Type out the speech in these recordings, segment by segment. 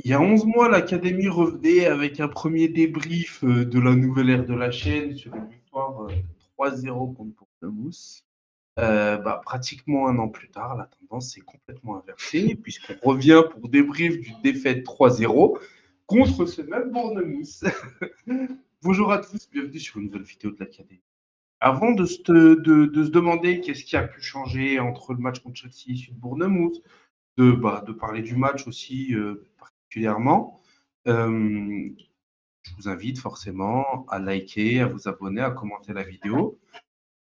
Il y a 11 mois, l'académie revenait avec un premier débrief de la nouvelle ère de la chaîne sur une victoire 3-0 contre Bournemouth. Pratiquement un an plus tard, la tendance s'est complètement inversée puisqu'on revient pour débrief d'une défaite 3-0 contre ce même Bournemouth. Bonjour à tous, bienvenue sur une nouvelle vidéo de l'académie. Avant de se demander qu'est-ce qui a pu changer entre le match contre Chelsea et celui de Bournemouth, de parler du match aussi particulièrement. Je vous invite forcément à liker, à vous abonner, à commenter la vidéo,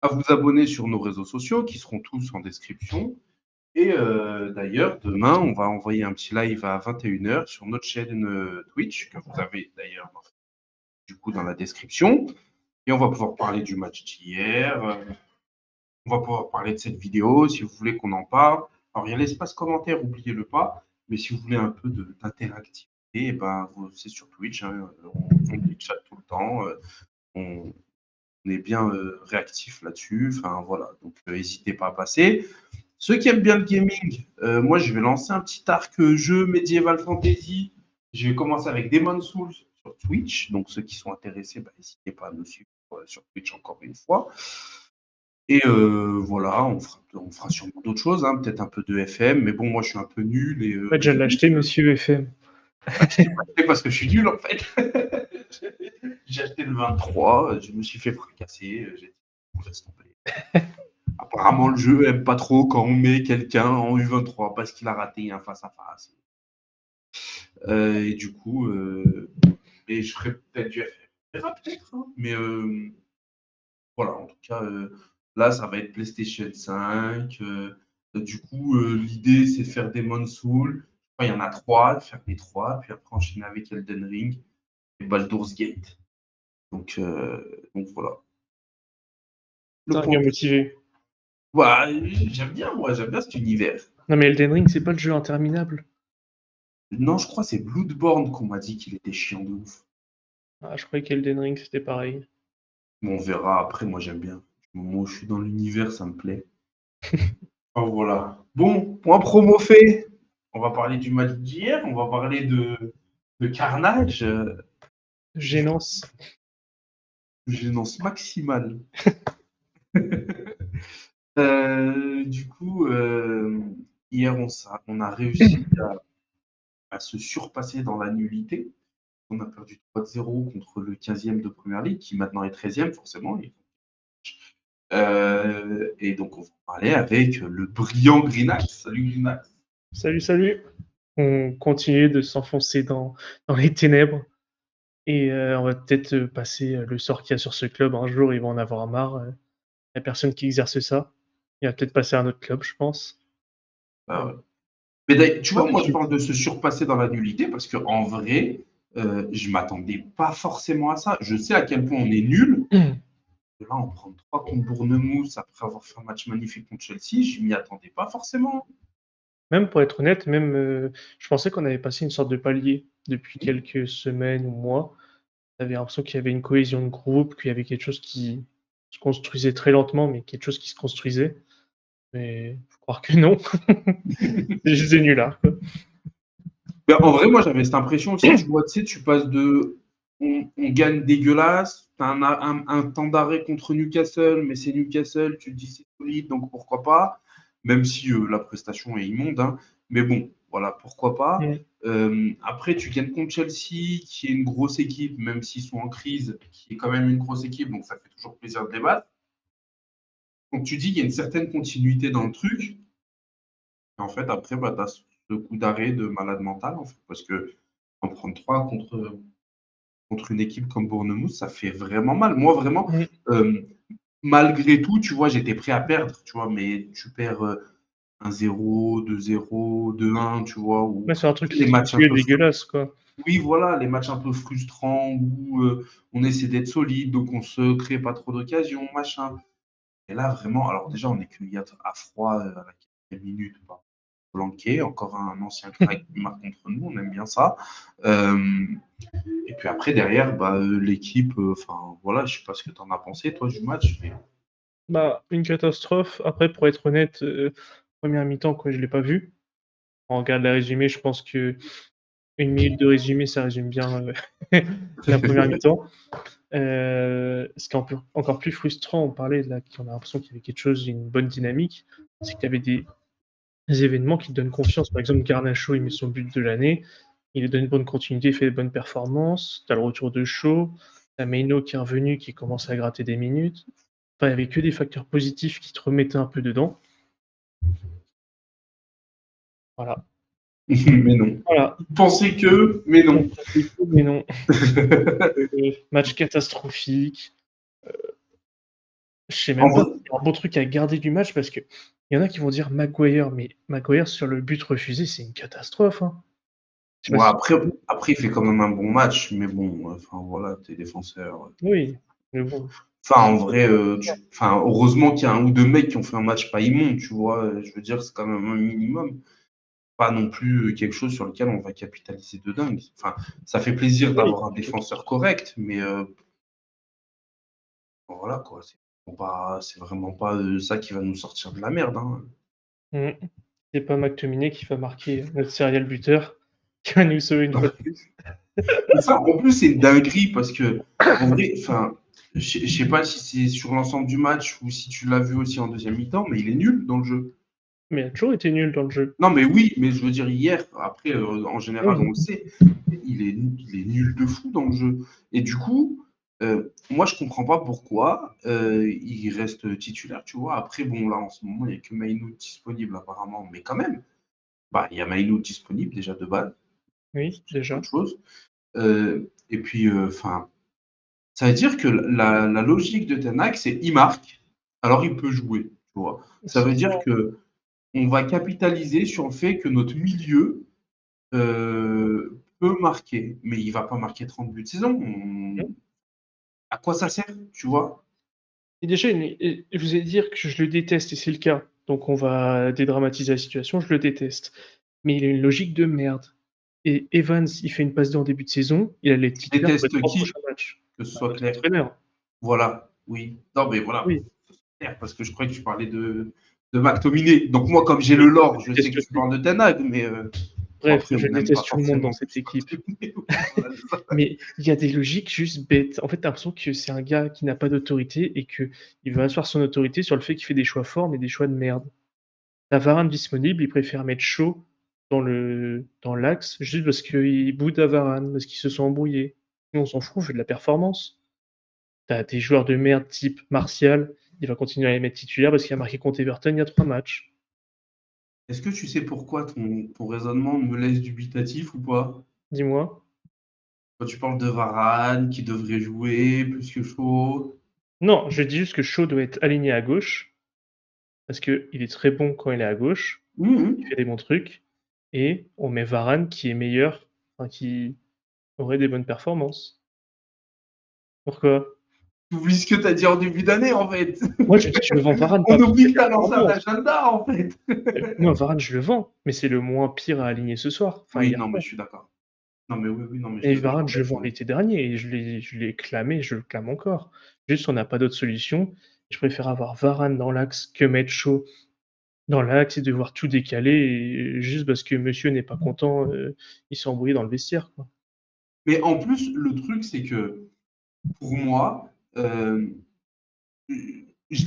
à vous abonner sur nos réseaux sociaux qui seront tous en description. Et d'ailleurs, demain, on va envoyer un petit live à 21h sur notre chaîne Twitch, que vous avez d'ailleurs du coup dans la description. Et on va pouvoir parler du match d'hier. On va pouvoir parler de cette vidéo si vous voulez qu'on en parle. Alors, il y a l'espace commentaire, oubliez-le pas. Mais si vous voulez un peu d'interactivité, c'est sur Twitch. Hein, on chatte tout le temps. On, on est bien réactif là-dessus. Enfin, voilà. Donc, n'hésitez pas à passer. Ceux qui aiment bien le gaming, moi, je vais lancer un petit arc jeu Medieval Fantasy. Je vais commencer avec Demon's Souls sur Twitch. Donc, ceux qui sont intéressés, n'hésitez pas à nous suivre sur Twitch encore une fois. Et voilà, on fera sûrement d'autres choses, hein, peut-être un peu de FM, mais bon, moi, je suis un peu nul. Et, Ouais, déjà l'acheter, monsieur FM. je l'ai pas acheté parce que je suis nul, en fait. J'ai acheté le 23, je me suis fait fracasser, j'ai dit, bon, laisse tomber. Apparemment, le jeu aime pas trop quand on met quelqu'un en U23 parce qu'il a raté un face-à-face. Et du coup, et je ferai peut-être du FM. On verra peut-être, hein, mais voilà, en tout cas, là, ça va être PlayStation 5. Du coup, l'idée, c'est de faire Demon's Souls. Il y en a 3, faire les 3, puis après enchaîner avec Elden Ring et Baldur's Gate. Donc voilà. T'es Le un gars programme. motivé. Bah, j'aime bien, moi, j'aime bien cet univers. Non, mais Elden Ring, c'est pas le jeu interminable. Non, je crois que c'est Bloodborne qu'on m'a dit qu'il était chiant de ouf. Ah, je croyais qu'Elden Ring, c'était pareil. Bon, on verra après, moi j'aime bien. Du moment où je suis dans l'univers, ça me plaît. Oh, voilà. Bon, point promo fait. On va parler du match d'hier, on va parler de carnage, Gênance. gênance maximale. Du coup, hier, on a réussi à se surpasser dans la nullité. On a perdu 3-0 contre le 15e de Première Ligue, qui maintenant est 13e, forcément. Et donc, on va parler avec le brillant Greenax. Salut Greenax. Salut, salut. On continue de s'enfoncer dans les ténèbres. Et on va peut-être passer le sort qu'il y a sur ce club. Un jour, ils vont en avoir marre. Il n'y a personne qui exerce ça. Il va peut-être passer à un autre club, je pense. Ah ouais. Mais tu Pas vois, moi, je déçu. parle de se surpasser dans la nullité parce qu'en vrai, je ne m'attendais pas forcément à ça. Je sais à quel point on est nul. Là, on prend 3 contre Bournemouth après avoir fait un match magnifique contre Chelsea. Je m'y attendais pas forcément. Même pour être honnête, même, je pensais qu'on avait passé une sorte de palier depuis quelques semaines ou mois. J'avais l'impression qu'il y avait une cohésion de groupe, qu'il y avait quelque chose qui se construisait très lentement, mais quelque chose qui se construisait. Mais faut croire que non. C'est juste des nullards, quoi. Ben, en vrai, moi, j'avais cette impression aussi. Tu vois, tu sais, tu passes de on gagne dégueulasse, tu as un temps d'arrêt contre Newcastle, mais c'est Newcastle, tu te dis c'est solide, donc pourquoi pas, même si la prestation est immonde. Hein. Mais bon, voilà, pourquoi pas. Mm. Après, tu gagnes contre Chelsea, qui est une grosse équipe, même s'ils sont en crise, qui est quand même une grosse équipe, donc ça fait toujours plaisir de débattre. Donc tu dis qu'il y a une certaine continuité dans le truc. Et en fait, après, tu as ce coup d'arrêt de malade mental, en fait, parce que en prendre 3 contre une équipe comme Bournemouth, ça fait vraiment mal. Moi, vraiment, Mm. malgré tout, tu vois, j'étais prêt à perdre, tu vois, mais tu perds 1-0, 2-0, 2-1, tu vois, ou Ouais, c'est un truc les matchs un qui est peu dégueulasse, quoi. oui, voilà, les matchs un peu frustrants où on essaie d'être solide, donc on se crée pas trop d'occasions, machin. Et là, vraiment, alors déjà, on est cueilli à froid à la 4e minute par Blanquet, encore un ancien crack qui marque contre nous, on aime bien ça. Euh, et puis après, derrière, l'équipe, enfin voilà, je sais pas ce que tu en as pensé, toi, du match. Mais... Bah, une catastrophe. Après, pour être honnête, 1re mi-temps, quoi, je l'ai pas vu. On regarde les résumés, je pense qu'il une minute de résumé, ça résume bien la première mi-temps. Ce qui est encore plus frustrant, on parlait là, qu'on a l'impression qu'il y avait quelque chose, une bonne dynamique, c'est qu'il y avait des événements qui te donnent confiance. Par exemple, Garnacho, il met son but de l'année, il donne une bonne continuité, il fait de bonnes performances. Tu as le retour de Shaw, tu as Maino qui est revenu, qui commence à gratter des minutes. Enfin, il n'y avait que des facteurs positifs qui te remettaient un peu dedans. Voilà. Mais non. Voilà. Pensez que, mais non. Mais non. Match catastrophique. Je sais même pas s'il y a un bon truc à garder du match parce que il y en a qui vont dire Maguire, mais Maguire sur le but refusé, c'est une catastrophe. Hein. Je sais Ouais, pas si- après, il fait quand même un bon match, mais bon, enfin voilà, t'es défenseur. Oui, mais bon. Enfin, en vrai, heureusement qu'il y a un ou deux mecs qui ont fait un match pas immonde, tu vois. Je veux dire, c'est quand même un minimum. Pas non plus quelque chose sur lequel on va capitaliser de dingue. Enfin, ça fait plaisir Oui. d'avoir un défenseur correct, mais voilà quoi. C'est vraiment pas ça qui va nous sortir de la merde. Hein. C'est pas McTominay qui va marquer notre serial buteur, qui va nous sauver une fois de plus. Et ça, en plus, c'est une dinguerie parce que, en vrai, enfin, je sais pas si c'est sur l'ensemble du match ou si tu l'as vu aussi en deuxième mi-temps, mais il est nul dans le jeu. Mais il a toujours été nul dans le jeu. Non, mais oui, mais je veux dire, hier, après, en général, on Oui. le sait, il est nul de fou dans le jeu. Et du coup, moi, je comprends pas pourquoi il reste titulaire, tu vois. Après, bon, là, en ce moment, il n'y a que Maïnou disponible, apparemment, mais quand même, bah, il y a Maïnou disponible déjà de base, Oui, c'est déjà. autre chose. Et puis, enfin, ça veut dire que la logique de Ten Hag, c'est il marque, alors il peut jouer, tu vois. Ça veut dire que on va capitaliser sur le fait que notre milieu peut marquer, mais il va pas marquer 30 buts de saison. À quoi ça sert, tu vois? Et déjà, je vous ai dire que je le déteste, et c'est le cas. Donc on va dédramatiser la situation, je le déteste. Mais il a une logique de merde. Et Evans, il fait une passe D en début de saison, il allait être Tu titulaire pour les détestes 3 qui? prochains matchs. Que ce Bah, soit notre clair. entraîneur. Voilà, oui. Non, mais voilà, Oui, que ce soit clair, parce que je croyais que tu parlais de McTominay. Donc moi, comme j'ai oui, le je lore, le je sais déteste que tu aussi. parles de Ten Hag, mais bon, Bref, après, on je n'aime pas déteste tout le monde dans forcément cette tous équipe. McTominay. Oui, voilà, c'est ça. Mais il y a des logiques juste bêtes. En fait, tu as l'impression que c'est un gars qui n'a pas d'autorité et qu'il veut asseoir son autorité sur le fait qu'il fait des choix forts, mais des choix de merde. Tu Varane disponible, il préfère mettre Shaw dans l'axe juste parce qu'il boude à Varane, parce qu'ils se sont embrouillés. Nous, on s'en fout, on fait de la performance. T'as des joueurs de merde type Martial, il va continuer à les mettre titulaires parce qu'il a marqué contre Everton il y a 3 matchs. Est-ce que tu sais pourquoi ton raisonnement me laisse dubitatif ou pas? Dis-moi. Quand tu parles de Varane qui devrait jouer plus que Shaw. Non, je dis juste que Shaw doit être aligné à gauche parce qu'il est très bon quand il est à gauche, il Mhm. fait des bons trucs et on met Varane qui est meilleur, enfin qui aurait des bonnes performances. Pourquoi? Tu oublies ce que tu as dit en début d'année, en fait. Moi, je dis que je le vends Varane On pas pour ses oublie que tu as lancé un performances. agenda, en fait. Moi, Varane, je le vends, mais c'est le moins pire à aligner ce soir, enfin Oui, hier non, mais soir. je suis d'accord. Non, mais oui, oui, non, mais Et je Varane, vois je bien le vends ton. l'été dernier et je l'ai clamé, je le clame encore. Juste, on n'a pas d'autre solution. Je préfère avoir Varane dans l'axe que mettre Shaw dans l'axe et devoir tout décaler et juste parce que monsieur n'est pas content, il s'est embrouillé dans le vestiaire, quoi. Mais en plus, le truc, c'est que pour moi, je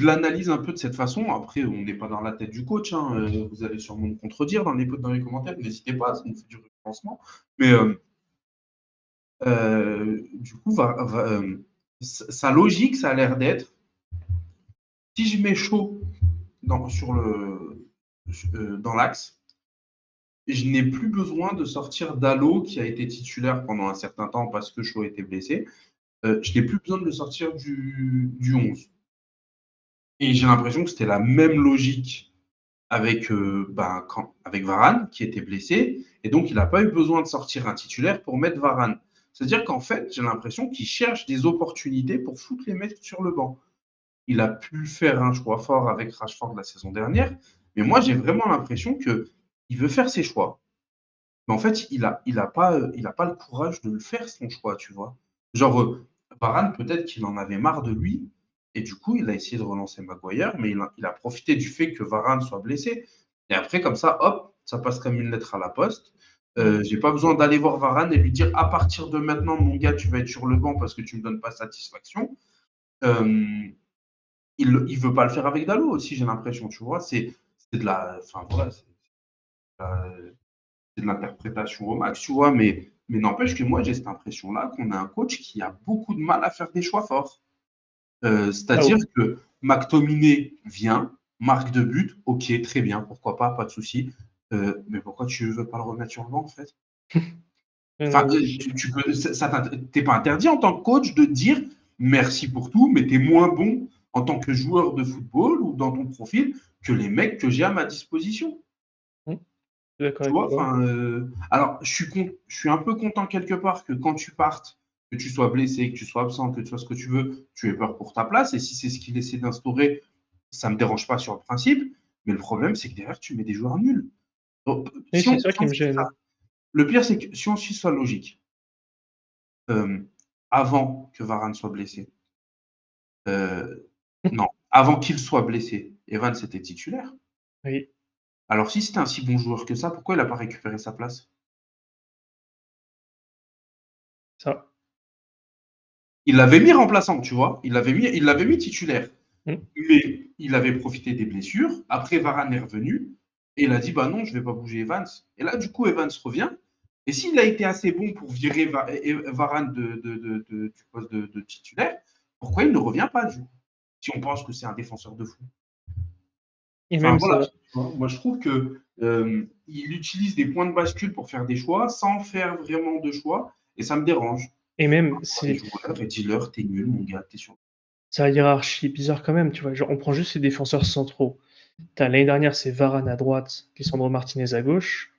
l'analyse un peu de cette façon. Après, on n'est pas dans la tête du coach. Hein. Vous allez sûrement me contredire dans les commentaires. N'hésitez pas, ça nous fait du référencement. Mais du coup, sa logique, ça a l'air d'être si je mets chaud dans l'axe, je n'ai plus besoin de sortir Dallo qui a été titulaire pendant un certain temps parce que Shaw était blessé. Je n'ai plus besoin de le sortir du 11. Et j'ai l'impression que c'était la même logique avec Varane qui était blessé. Et donc, il n'a pas eu besoin de sortir un titulaire pour mettre Varane. C'est-à-dire qu'en fait, j'ai l'impression qu'il cherche des opportunités pour foutre les mecs sur le banc. Il a pu faire un choix fort avec Rashford la saison dernière. Mais moi, j'ai vraiment l'impression qu'il veut faire ses choix. Mais en fait, il a pas le courage de le faire, son choix, tu vois. Genre, Varane, peut-être qu'il en avait marre de lui, et du coup, il a essayé de relancer Maguire, mais il a profité du fait que Varane soit blessé. Et après, comme ça, hop, ça passe comme une lettre à la poste. Mm. J'ai pas besoin d'aller voir Varane et lui dire à partir de maintenant, mon gars, tu vas être sur le banc parce que tu me donnes pas satisfaction. Euh, il veut pas le faire avec Dalot aussi, j'ai l'impression, tu vois. C'est de la, enfin voilà, c'est de l'interprétation au max, tu vois. Mais n'empêche que moi, j'ai cette impression-là qu'on a un coach qui a beaucoup de mal à faire des choix forts. Ah C'est-à-dire oui. que McTominay vient, marque de but, ok, très bien, pourquoi pas de souci. Mais pourquoi tu veux pas le remettre sur le banc en fait? Enfin, Oui. tu peux, t'es pas interdit en tant que coach de dire merci pour tout, mais tu es moins bon en tant que joueur de football ou dans ton profil que les mecs que j'ai à ma disposition. Mm. Je suis d'accord Tu avec vois, toi. enfin, alors je suis un peu content quelque part que quand tu partes, que tu sois blessé, que tu sois absent, que tu sois ce que tu veux, tu aies peur pour ta place. Et si c'est ce qu'il essaie d'instaurer, ça ne me dérange pas sur le principe. Mais le problème, c'est que derrière, tu mets des joueurs nuls. Donc, Oui, si c'est on, ça si qui on me suit ça, gêne. le pire, c'est que si on suit sa logique, euh, avant que Varane soit blessé, euh, non, avant qu'il soit blessé, Evans était titulaire. Oui, Alors si c'était un si bon joueur que ça, pourquoi il n'a pas récupéré sa place? ça. Il l'avait mis remplaçant, tu vois. Il l'avait mis titulaire. Mm. Mais il avait profité des blessures. Après, Varane est revenu. Et il a dit, bah non, je ne vais pas bouger Evans. Et là, du coup, Evans revient. Et s'il a été assez bon pour virer Varane du poste de titulaire, pourquoi il ne revient pas, du coup? Si on pense que c'est un défenseur de fou. Et Enfin, même voilà. ça. Moi, je trouve que il utilise des points de bascule pour faire des choix sans faire vraiment de choix. Et ça me dérange. Et même, Les c'est joueurs et dis-leur, t'es nul, mon gars, t'es sur. sa hiérarchie bizarre quand même, tu vois. Genre, on prend juste les défenseurs centraux. L'année dernière, c'est Varane à droite, Lisandro Martinez à gauche.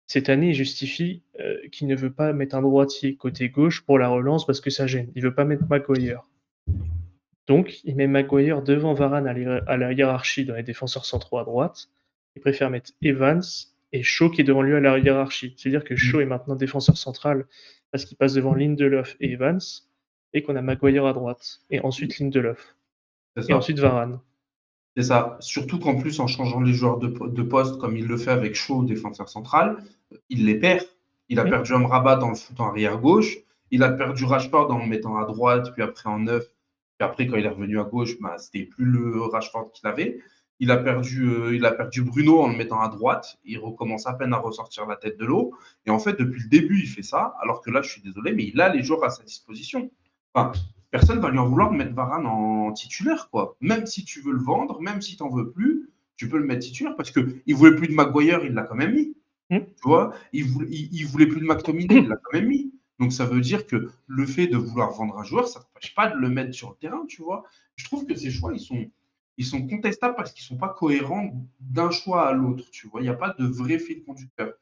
Cette année, il justifie qu'il ne veut pas mettre un droitier côté gauche pour la relance parce que ça gêne. Il veut pas mettre Maguire. Donc, il met Maguire devant Varane à la hiérarchie dans les défenseurs centraux à droite. Il préfère mettre Evans et Shaw qui est devant lui à la hiérarchie. C'est-à-dire que Shaw est maintenant défenseur central parce qu'il passe devant Lindelof et Evans et qu'on a Maguire à droite. Et ensuite Lindelof. C'est Et ça. ensuite Varane. C'est ça. Surtout qu'en plus, en changeant les joueurs de poste, comme il le fait avec Shaw, défenseur central, il les perd. Il a Hmm. perdu Amrabat en le foutant arrière gauche. Il a perdu Rashford en le mettant à droite, puis après en neuf. Puis après, quand il est revenu à gauche, bah, c'était plus le Rashford qu'il avait. Il a perdu Bruno en le mettant à droite. Il recommence à peine à ressortir la tête de l'eau. Et en fait, depuis le début, il fait ça. Alors que là, je suis désolé, mais il a les joueurs à sa disposition. Enfin, personne va lui en vouloir de mettre Varane en titulaire, quoi. Même si tu veux le vendre, même si tu n'en veux plus, tu peux le mettre titulaire parce qu'il ne voulait plus de Maguire, il l'a quand même mis. Hmm. Tu vois, il voulait plus de McTominay, il l'a quand même mis. Donc ça veut dire que le fait de vouloir vendre un joueur, ça ne t'empêche pas de le mettre sur le terrain, tu vois. Je trouve que ces choix, ils sont contestables parce qu'ils ne sont pas cohérents d'un choix à l'autre, tu vois. Il n'y a pas de vrai fil conducteur.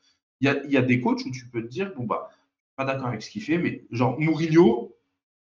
Il y a des coachs où tu peux te dire, bon, bah, pas d'accord avec ce qu'il fait, mais genre Mourinho,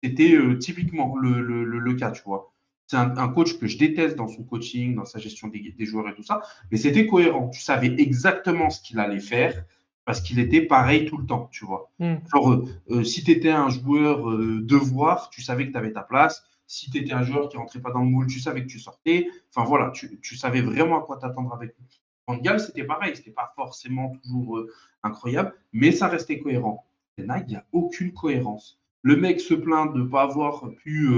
c'était typiquement le cas, tu vois. C'est un coach que je déteste dans son coaching, dans sa gestion des joueurs et tout ça, mais c'était cohérent. Tu savais exactement ce qu'il allait faire parce qu'il était pareil tout le temps, tu vois. Hmm. Genre, si tu étais un joueur devoir, tu savais que tu avais ta place. Si tu étais un joueur qui rentrait pas dans le moule, tu savais que tu sortais. Enfin voilà, tu savais vraiment à quoi t'attendre avec lui. Van Gaal, c'était pareil, c'était pas forcément toujours incroyable, mais ça restait cohérent. Et là, il n'y a aucune cohérence. Le mec se plaint de ne pas avoir pu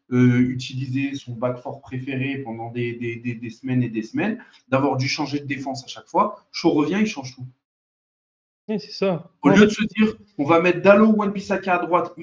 utiliser son back fort préféré pendant des semaines et des semaines, d'avoir dû changer de défense à chaque fois. Shaw revient, il change tout. Oui, c'est ça. Au Moi, en lieu de fait, se dire, on va mettre Dallo ou Wan-Bissaka à droite.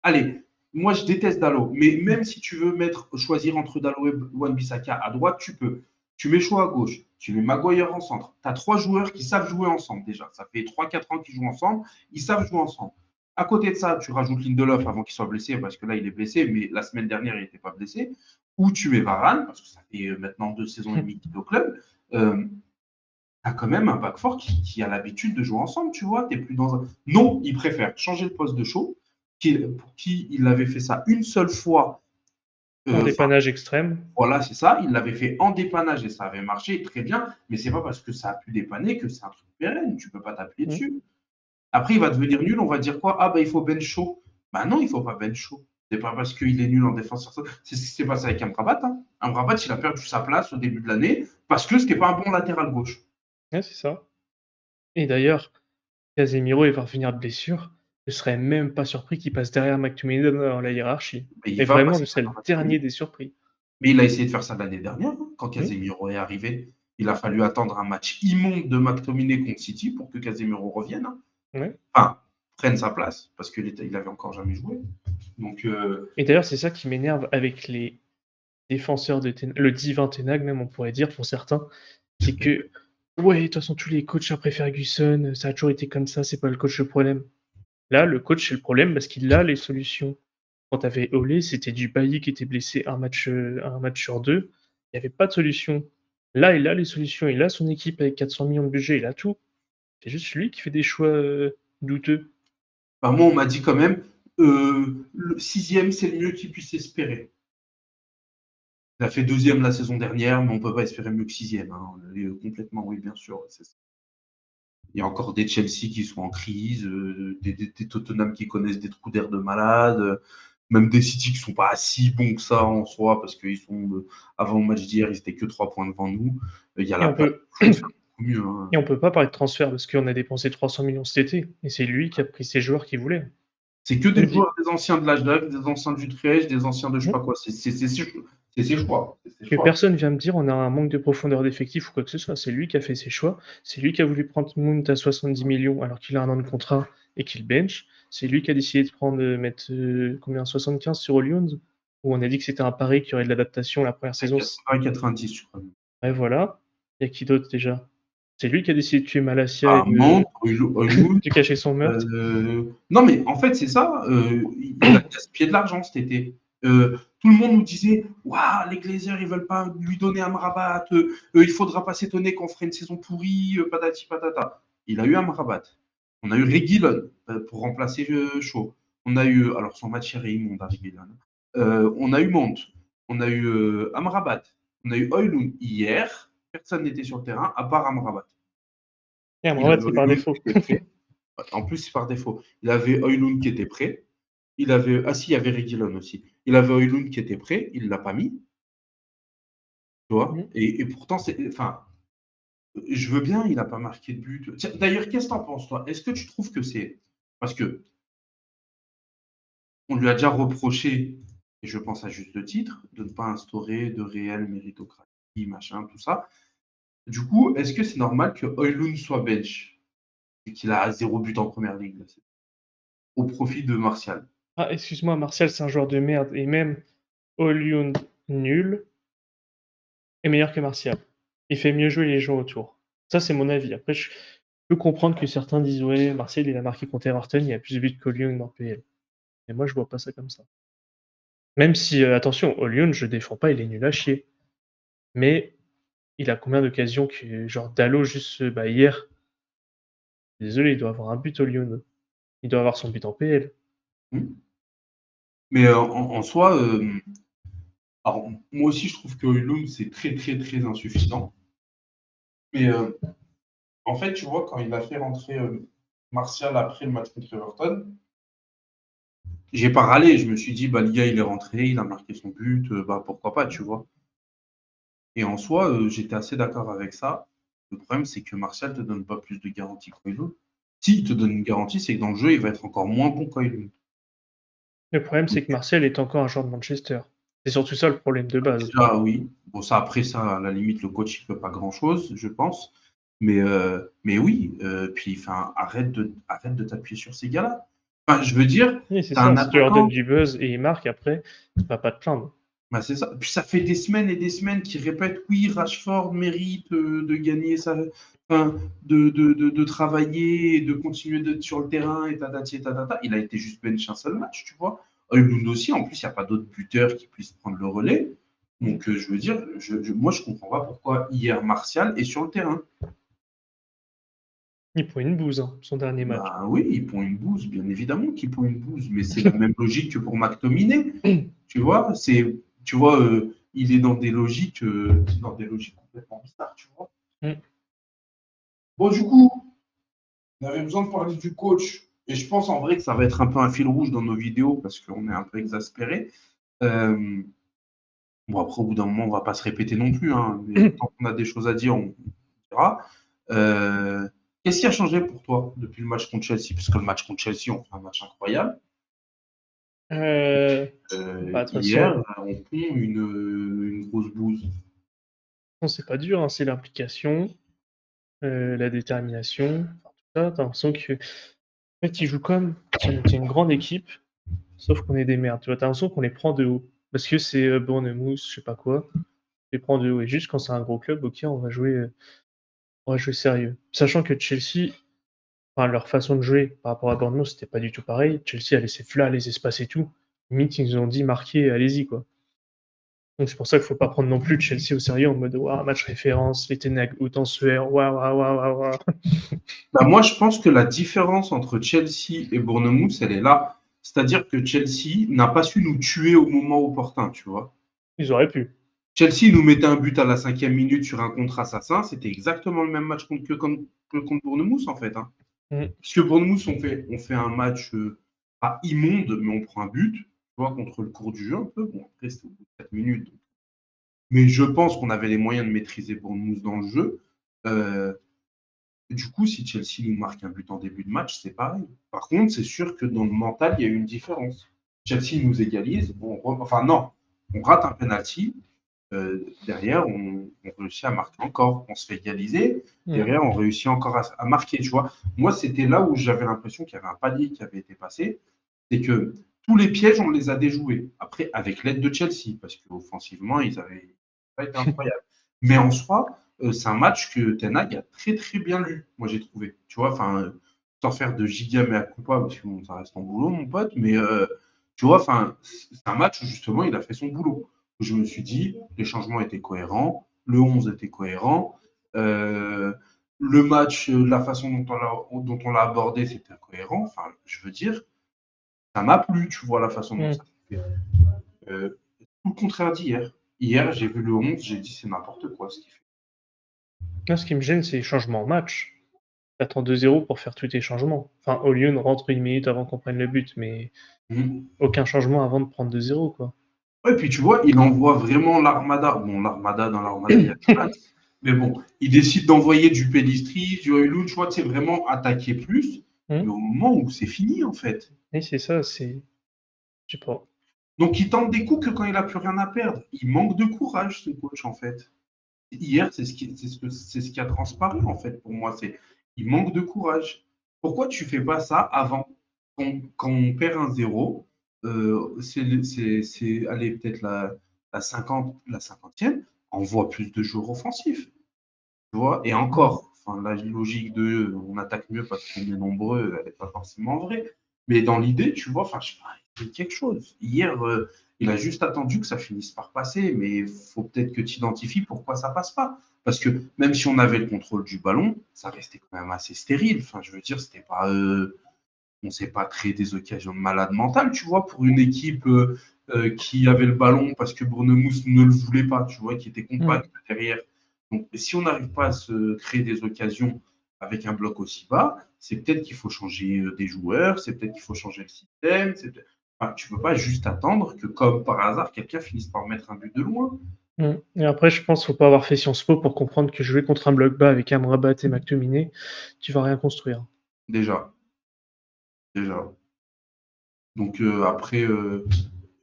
Allez, moi je déteste Dallo, mais même si tu veux choisir entre Dallo et Wan-Bissaka à droite, tu peux. Tu mets Shaw à gauche, tu mets Maguire en centre. Tu as trois joueurs qui savent jouer ensemble déjà. Ça fait 3-4 ans qu'ils jouent ensemble. Ils savent jouer ensemble. À côté de ça, tu rajoutes Lindelof avant qu'il soit blessé, parce que là, il est blessé, mais la semaine dernière, il n'était pas blessé. Ou tu mets Varane, parce que ça fait maintenant 2 saisons et demie qu'il est au club. Euh, Tu as quand même un back fort qui a l'habitude de jouer ensemble, tu vois. T'es plus dans un. Non, il préfère changer le poste de Shaw, pour qui il avait fait ça une seule fois. en Enfin, dépannage extrême. voilà, c'est ça. Il l'avait fait en dépannage et ça avait marché très bien. Mais c'est pas parce que ça a pu dépanner que c'est un truc pérenne. Tu peux pas t'appuyer Hmm. dessus. Après, il va devenir nul. On va dire quoi? Ah, bah, il faut bench Shaw. Bah non, il faut pas bench Shaw. C'est pas parce qu'il est nul en défense. C'est ce qui s'est passé avec Amrabat. Hein. Amrabat, il a perdu sa place au début de l'année parce que c'était pas un bon latéral gauche. Ouais, c'est ça. Et d'ailleurs, Casemiro il va revenir de blessure, je serais même pas surpris qu'il passe derrière McTominay dans la hiérarchie. Mais il Mais va vraiment, je passer serais le derrière McTominay. dernier des surpris. Mais il a essayé de faire ça l'année dernière, hein, quand Oui, Casemiro est arrivé. Il a fallu attendre un match immonde de McTominay contre City pour que Casemiro revienne, hein. ouais. Enfin, prenne sa place, parce qu'il avait encore jamais joué. Donc, Et d'ailleurs, c'est ça qui m'énerve avec les défenseur de le divin Ten Hag même on pourrait dire pour certains, c'est que: «Ouais, de toute façon tous les coachs après Ferguson, ça a toujours été comme ça, c'est pas le coach le problème». Là, le coach c'est le problème parce qu'il a les solutions. Quand tu avais Ole, c'était du Bailly qui était blessé un match sur 2, il y avait pas de solution. Là, il a les solutions, il a son équipe avec 400 millions de budget, il a tout. C'est juste lui qui fait des choix, douteux. bah, moi, on m'a dit quand même, le sixième, c'est le mieux qu'il puisse espérer. Il a fait deuxième la saison dernière, mais on peut pas espérer mieux que sixième, hein. Complètement, oui, bien sûr. Il y a encore des Chelsea qui sont en crise, des Tottenham qui connaissent des trous d'air de malade, même des City qui sont pas si bons que ça en soi, parce qu'ils sont, avant le match d'hier, ils étaient que 3 points devant nous. Il y a Et la on place peut pour faire beaucoup mieux, hein. et on peut pas parler de transfert parce qu'on a dépensé 300 millions cet été et c'est lui qui a pris ses joueurs qu'il voulait. C'est que On des dit joueurs, des anciens de l'Ajax, des anciens d'Utrecht, des anciens de je sais mmh, pas quoi. C'est ses choix. C'est ses que choix. personne vient me dire: «On a un manque de profondeur d'effectif» ou quoi que ce soit. C'est lui qui a fait ses choix. C'est lui qui a voulu prendre Mount à 70 millions alors qu'il a 1 an de contrat et qu'il bench. C'est lui qui a décidé de prendre, mettre, combien 75 sur Hollywood, où on a dit que c'était un pari, qu'il y aurait de l'adaptation la première À saison s 80-90, je crois. ouais voilà. Il y a qui d'autre déjà? C'est lui qui a décidé de tuer Malacia et À Mantes, Højlund. de cacher son meurtre. Non, mais en fait, c'est ça. Il a gaspillé de l'argent cet été. Tout le monde nous disait, waouh, les Glazers, ils veulent pas lui donner Amrabat. Il faudra pas s'étonner qu'on ferait une saison pourrie, patati patata. Il a eu Amrabat. On a eu Reguilon pour remplacer Shaw. On a eu, alors son match est immonde à Reguilon. On a eu Monte. On a eu Amrabat. On a eu Højlund hier. Personne n'était sur le terrain à part Amrabat. Et Il Amrabat, avait c'est par Højlund défaut. qui était prêt. En plus, c'est par défaut. Il avait Højlund qui était prêt. Il avait, ah si, il y avait Reguilon aussi. Il avait Højlund qui était prêt. Il l'a pas mis, tu vois. Mmh. Et pourtant, enfin, je veux bien, il n'a pas marqué de but. Tiens, d'ailleurs, qu'est-ce que tu en penses, toi? Est-ce que tu trouves que c'est. Parce que on lui a déjà reproché, et je pense à juste titre, de ne pas instaurer de réelle méritocratie, machin, tout ça. Du coup, est-ce que c'est normal que Højlund soit bench et qu'il a 0 but en première ligue là, au profit de Martial? Ah, excuse-moi, Martial, c'est un joueur de merde et même Højlund nul est meilleur que Martial. Il fait mieux jouer les gens autour. Ça, c'est mon avis. Après, je peux comprendre que certains disent: «Ouais, Martial, il a marqué contre Everton, il a plus de buts qu'Højlund en PL». Mais moi, je vois pas ça comme ça. Même si, attention, Højlund, je défends pas, il est nul à chier. Mais il a combien d'occasions que genre Dalot juste, bah, hier, désolé, il doit avoir un but Højlund. Il doit avoir son but en PL. Hmm. Mais en soi, alors moi aussi je trouve que Højlund c'est très très très insuffisant. Mais en fait, tu vois, quand il a fait rentrer Martial après le match contre Everton, j'ai pas râlé. Je me suis dit, bah, l'IA, il est rentré, il a marqué son but, bah, pourquoi pas, tu vois. Et en soi, j'étais assez d'accord avec ça. Le problème, c'est que Martial te donne pas plus de garantie qu'Højlund. S'il te donne une garantie, c'est que dans le jeu, il va être encore moins bon qu'Højlund. Le problème, c'est que Martial est encore un joueur de Manchester. C'est surtout ça le problème de base. Déjà, oui. Bon, ça, après ça, à la limite, le coach, il peut pas grand-chose, je pense. Mais oui, puis enfin, arrête de t'appuyer sur ces gars-là. Enfin, je veux dire, Oui, c'est tu as un ça. Si tu leur donnes attaquant. du buzz et ils marquent après, tu vas pas te plaindre. Bah, c'est ça. Puis ça fait des semaines et des semaines qu'ils répètent, oui, Rashford mérite de gagner sa, enfin, de travailler et de continuer d'être sur le terrain et tatati et tatata. Il a été juste bench un seul match, tu vois. Højlund aussi, en plus, il n'y a pas d'autres buteurs qui puissent prendre le relais. Donc, je veux dire, moi, je comprends pas pourquoi hier Martial est sur le terrain. Il prend une bouse, hein, son dernier match. Bah oui, il prend une bouse, bien évidemment qu'il prend une bouse, mais c'est la même logique que pour McTominay. Tu vois, il est dans des logiques complètement bizarres, tu vois. Mmh. Bon, du coup, on avait besoin de parler du coach, et je pense en vrai que ça va être un peu un fil rouge dans nos vidéos parce qu'on est un peu exaspéré. Euh, bon, après, au bout d'un moment, on va pas se répéter non plus, hein, mais tant qu'on a des choses à dire, on dira. Euh, Qu'est-ce qui a changé pour toi depuis le match contre Chelsea? Parce que le match contre Chelsea, on fait un match incroyable. Euh, Bah, de toute Hier, façon, on pond une grosse bouse. c'est pas dur, hein, c'est l'implication, la détermination, enfin, tout ça. T'as l'impression que, en fait, ils jouent comme si on était une grande équipe, sauf qu'on est des merdes. Tu vois, t'as l'impression qu'on les prend de haut. Parce que c'est Bournemouth, je sais pas quoi, on les prend de haut. Et juste quand c'est un gros club, ok, on va jouer sérieux. Sachant que Chelsea, enfin, leur façon de jouer par rapport à Bournemouth, c'était pas du tout pareil. Chelsea a laissé Fla les espaces et tout. Limite, ils nous ont dit marquez, allez-y, quoi. Donc c'est pour ça qu'il faut pas prendre non plus Chelsea au sérieux en mode waouh, match référence, les Ten autant sueur, waouh, waouh, waouh, waouh, waouh. Bah, moi, je pense que la différence entre Chelsea et Bournemouth, elle est là. C'est-à-dire que Chelsea n'a pas su nous tuer au moment opportun, tu vois. Ils auraient pu. Chelsea nous mettait un but à la 5e minute sur un contre assassin. C'était exactement le même match que contre Bournemouth, en fait. Hein. Mm. Parce que Bournemouth, on fait un match pas immonde, mais on prend un but, tu vois, contre le cours du jeu un peu. Bon, après, c'était au bout de 4 minutes. Mais je pense qu'on avait les moyens de maîtriser Bournemouth dans le jeu. Euh, du coup, si Chelsea nous marque un but en début de match, c'est pareil. Par contre, c'est sûr que dans le mental, il y a eu une différence. Chelsea nous égalise. Enfin, non, on rate un penalty. Derrière, on réussit à marquer encore. On se fait égaliser. Mm. Derrière, on réussit encore à marquer. Tu vois, moi, c'était là où j'avais l'impression qu'il y avait un palier qui avait été passé. C'est que tous les pièges, on les a déjoués. Après, avec l'aide de Chelsea, parce qu'offensivement, ils avaient pas été incroyables. Mais en soi, c'est un match que Ten Hag a très très bien lu, moi j'ai trouvé. Tu vois, enfin, sans faire de giga mea culpa, parce que bon, ça reste en boulot, mon pote, mais tu vois, enfin, c'est un match où justement il a fait son boulot. Je me suis dit, les changements étaient cohérents, le 11 était cohérent, le match, la façon dont on l'a abordé, c'était cohérent. Enfin, je veux dire, ça m'a plu, tu vois, la façon dont Mm. ça s'est fait. Tout le contraire d'hier. Hier, j'ai vu le 11, j'ai dit c'est n'importe quoi ce qu'il fait. Là, ce qui me gêne, c'est les changements en match. T'attends 2-0 pour faire tous tes changements. Enfin, Olion rentre une minute avant qu'on prenne le but, mais Mmh. aucun changement avant de prendre 2-0, quoi. Ouais, puis tu vois, il envoie vraiment l'armada. Bon, l'armada, dans l'armada, il y a Jonas. Mais bon, il décide d'envoyer du Pellistri, du Højlund, tu vois, c'est vraiment attaquer plus. Mais Mm. au moment où c'est fini, en fait. Et c'est ça, je sais pas. Donc, il tente des coups que quand il n'a plus rien à perdre. Il manque de courage, ce coach, en fait. Hier, c'est ce qui a transparu, en fait, pour moi. Il manque de courage. Pourquoi tu fais pas ça avant? Quand on perd un zéro, allez, peut-être la 50e, on voit plus de joueurs offensifs. Tu vois? Et encore, enfin, la logique de on attaque mieux parce qu'on est nombreux, elle n'est pas forcément vraie. Mais dans l'idée, tu vois, enfin, je sais pas, il y a quelque chose. Hier, il a juste attendu que ça finisse par passer, mais il faut peut-être que tu identifies pourquoi ça passe pas. Parce que même si on avait le contrôle du ballon, ça restait quand même assez stérile. Enfin, je veux dire, c'était pas, on ne s'est pas créé des occasions de malade mentale, tu vois, pour une équipe qui avait le ballon parce que Bournemouth ne le voulait pas, tu vois, qui était Mm. compact derrière. Donc, si on n'arrive pas à se créer des occasions avec un bloc aussi bas, c'est peut-être qu'il faut changer des joueurs, c'est peut-être qu'il faut changer le système. Enfin, tu ne peux pas juste attendre que, comme par hasard, quelqu'un finisse par mettre un but de loin. Mm. Et après, je pense qu'il faut pas avoir fait Sciences Po pour comprendre que jouer contre un bloc bas avec Amrabat et McTominay, tu vas rien construire. Déjà, déjà. Donc après,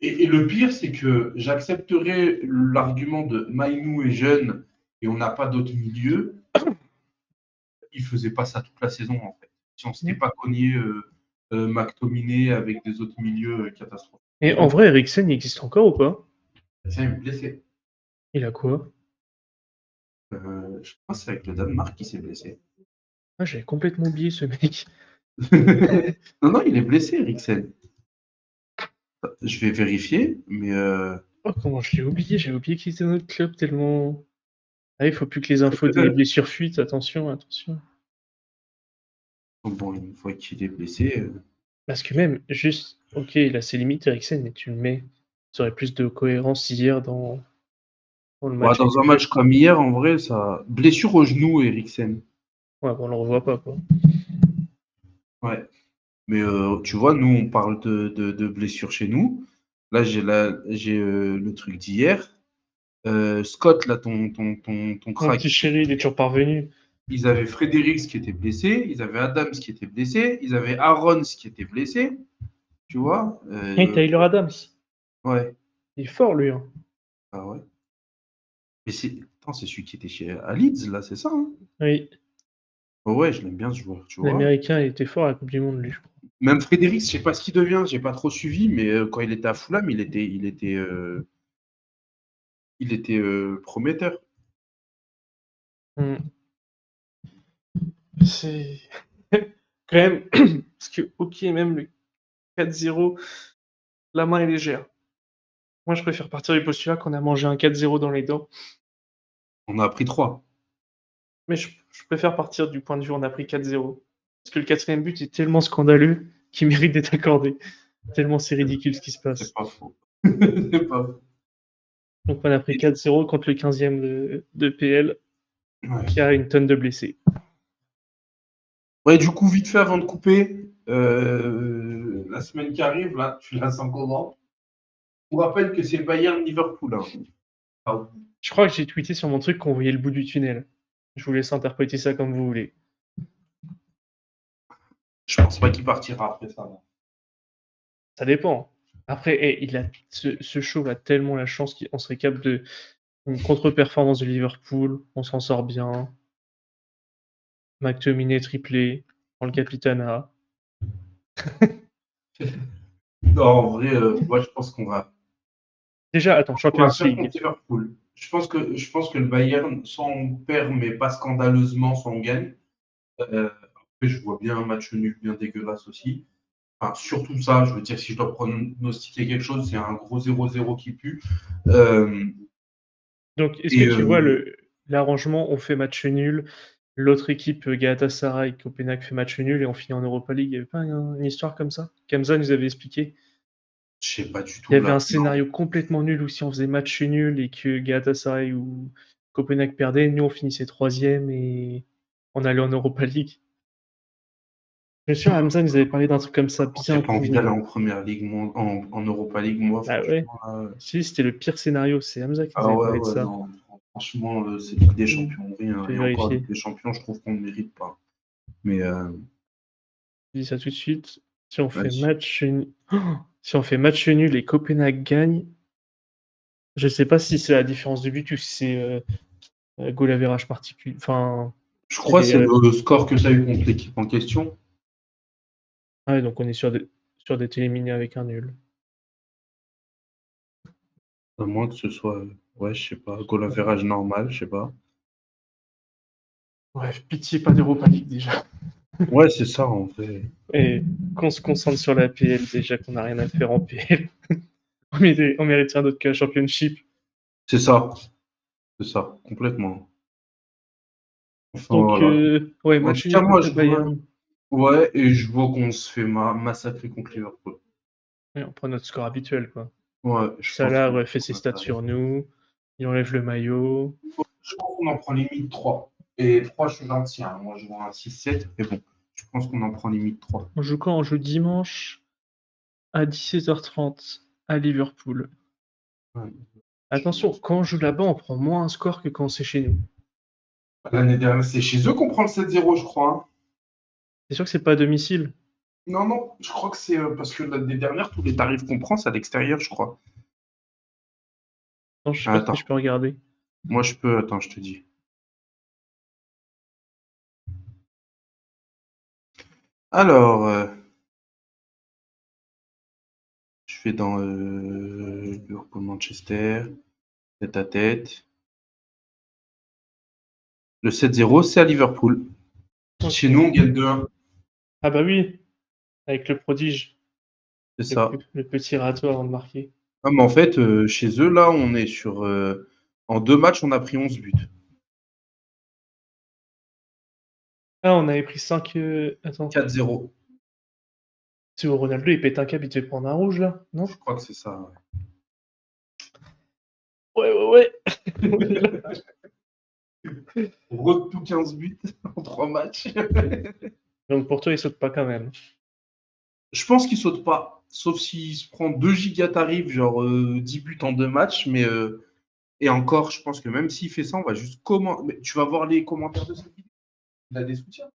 et le pire, c'est que j'accepterais l'argument de Mainou est jeune et on n'a pas d'autre milieu. Il faisait pas ça toute la saison en fait. Si on s'était Mm. pas cogné McTominay avec des autres milieux catastrophiques. Et en vrai, Eriksen, il existe encore ou pas? Tiens, il est blessé. Il a quoi? Je crois que c'est avec le Danemark qui s'est blessé. Ah, j'avais complètement oublié ce mec. Non, non, il est blessé, Eriksen. Je vais vérifier, mais Oh, comment je l'ai oublié? J'avais oublié qu'il était dans notre club tellement. Ah, il faut plus que les infos des blessures fuitent. Attention, attention. bon, une fois qu'il est blessé, Parce que même, juste, ok, il a ses limites, Eriksen, mais tu le mets. Tu aurais plus de cohérence hier dans le ouais, match et dans un tout. match comme hier, en vrai, ça. Blessure au genou, Eriksen. Ouais, bon, on le revoit pas, quoi. Ouais. Mais tu vois, nous, on parle de blessures chez nous. Là, j'ai le truc d'hier. Scott, là, ton Mon crack, petit chéri, il est toujours parvenu. ils avaient Fredericks qui était blessé, ils avaient Adams qui était blessé, ils avaient Aarons qui était blessé, tu vois. Et Tyler Adams. Ouais. Il est fort, lui. Hein. Ah ouais. Mais attends, c'est celui qui était à Leeds, là, c'est ça, hein? Oui. Oh ouais, je l'aime bien ce joueur, tu vois. L'Américain, il était fort à la Coupe du Monde, lui, je crois. Même Fredericks, je sais pas ce qu'il devient, j'ai pas trop suivi, mais quand il était à Fulham, il était prometteur. Hmm. C'est quand même, parce que, ok, même le 4-0, la main est légère. Moi, je préfère partir du postulat qu'on a mangé un 4-0 dans les dents. On a pris 3. Mais je préfère partir du point de vue on a pris 4-0. Parce que le quatrième but est tellement scandaleux qu'il mérite d'être accordé. Tellement c'est ridicule ce qui se C'est passe. pas faux. C'est pas faux. Donc on a pris 4-0 contre le 15e de PL Ouais. qui a une tonne de blessés. Ouais, du coup, vite fait avant de couper, la semaine qui arrive, là, tu la sens comment? On rappelle que c'est Bayern-Liverpool. Hein. Ah, Je crois que j'ai tweeté sur mon truc qu'on voyait le bout du tunnel. Je vous laisse interpréter ça comme vous voulez. je pense pas qu'il partira après ça. Non. Ça dépend. Après, ce show a tellement la chance qu'on serait capable de une contre-performance de Liverpool. On s'en sort bien. McTominay triplé. Dans le Capitana. Non, en vrai, moi, je pense qu'on va. Déjà, attends, On Champions va faire League. contre Liverpool. Je pense que le Bayern, soit on perd, mais pas scandaleusement, soit on gagne. Après, je vois bien un match nul bien dégueulasse aussi. Enfin, surtout ça, je veux dire, si je dois pronostiquer quelque chose, c'est un gros 0-0 qui pue. Donc, est-ce que Et tu vois l'arrangement, on fait match nul, l'autre équipe, Galatasaray, Copenhague fait match nul et on finit en Europa League. Il n'y avait pas une histoire comme ça? Kamza nous avait expliqué. je sais pas du Il tout y avait là. un scénario complètement nul où si on faisait match nul et que Galatasaray ou Copenhague perdait, nous on finissait troisième et on allait en Europa League. Je suis sûr, Hamza nous avait parlé d'un truc comme ça, J'ai bien pas envie d'aller pourri. en première ligue, moi, en Europa League, moi, Ah ouais? franchement. Là, Si, c'était le pire scénario, c'est Hamza qui nous ah avait ouais, parlé de ouais, ça. non. Franchement, c'est Ligue des Hmm, Champions, rien. je vais Et encore, vérifier. Ligue des Champions, je trouve qu'on ne mérite pas. Mais Je dis ça tout de suite. Si on fait vas-y. match nul, si on fait match nul et Copenhague gagne, je sais pas si c'est la différence de but ou si c'est goal average particulier. Enfin, Je c'est crois que c'est des. le score que tu as eu contre l'équipe en question. Ah ouais, donc on est sûr d'être éliminé avec un nul. À moins que ce soit, ouais, je sais pas, goal average normal, je sais pas. Bref, pitié, pas d'Europa League déjà. Ouais, c'est ça, en fait. Et qu'on se concentre sur la PL déjà, qu'on n'a rien à faire en PL. On mérite rien d'autre que la Championship. C'est ça. C'est ça, complètement. Enfin, Donc, voilà. ouais, En tout match cas, nul moi, contre le je vois. Bayern. Ouais, et je vois qu'on se fait massacrer contre Liverpool. Et on prend notre score habituel, quoi. Ouais, je pense Salah qu'on refait ses stats sur nous. Il enlève le maillot. je pense qu'on en prend limite 3. Et 3, je suis gentil. Hein. Moi, je vois un 6-7. Mais bon, je pense qu'on en prend limite 3. On joue quand? On joue dimanche à 17h30 à Liverpool. Ouais. Attention, quand on joue là-bas, on prend moins un score que quand c'est chez nous. L'année dernière, c'est chez eux qu'on prend le 7-0, je crois. Hein. C'est sûr que c'est pas à domicile. Non, non, je crois que c'est parce que l'année dernière, tous les tarifs qu'on prend, c'est à l'extérieur, je crois. Non, je sais pas si je Attends, peux regarder. moi je peux, attends, je te dis. Alors, je vais dans Liverpool-Manchester, tête à tête. Le 7-0, c'est à Liverpool. Ok. Chez nous, on gagne 2-1. Ah bah oui, avec le prodige, C'est ça. le petit râteau avant de marquer. Ah, mais en fait, chez eux, là, on est sur. En 2 matchs, on a pris 11 buts. Ah, on avait pris 5. Attends, 4-0. c'est où Ronaldo il pète un câble, il devait prendre un rouge là, non? Je crois que c'est ça. Ouais, ouais, ouais. Ouais. Road to 15 buts en 3 matchs. Donc pour toi, il saute pas quand même. Je pense qu'il saute pas. Sauf s'il se prend 2 gigas tarifs, genre 10 buts en 2 matchs. Mais et encore, je pense que même s'il fait ça, on va juste comment. Tu vas voir les commentaires de cette vidéo. Il a des soutiens.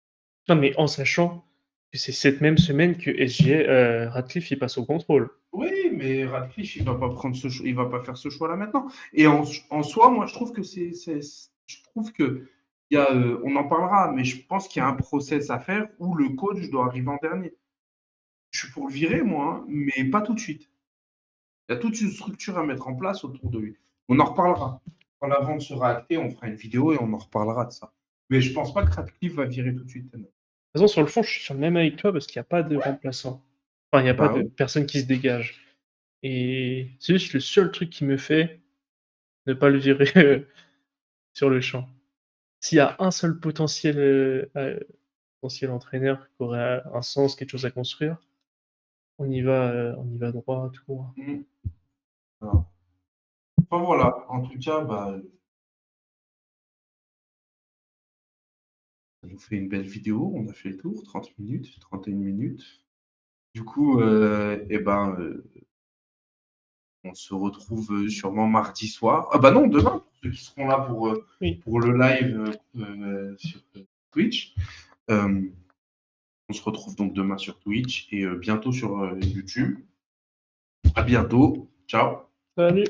Non, mais en sachant que c'est cette même semaine que Radcliffe il passe au contrôle. Oui, mais Radcliffe, il va pas prendre il va pas faire ce choix-là maintenant. Et en soi, moi, je trouve que je trouve que on en parlera, mais je pense qu'il y a un process à faire où le coach doit arriver en dernier. Je suis pour le virer, moi, hein, mais pas tout de suite. Il y a toute une structure à mettre en place autour de lui. On en reparlera. Quand la vente sera actée, on fera une vidéo et on en reparlera de ça. Mais je pense pas que Radcliffe va virer tout de suite. De toute façon, sur le fond, je suis sur le même avec toi parce qu'il n'y a pas de remplaçant. Enfin, il n'y a pas Bah de oui. personne qui se dégage. Et c'est juste le seul truc qui me fait ne pas le virer sur le champ. S'il y a un seul potentiel entraîneur qui aurait un sens, quelque chose à construire, on y va droit, tout droit. Mm. Voilà. Enfin, voilà. En tout cas, bah, ça nous fait une belle vidéo. On a fait le tour, 30 minutes, 31 minutes. Du coup, on se retrouve sûrement mardi soir. Ah bah non, demain, pour ceux qui seront là Oui. pour le live sur Twitch. Euh, on se retrouve donc demain sur Twitch et bientôt sur YouTube. À bientôt. Ciao. Salut.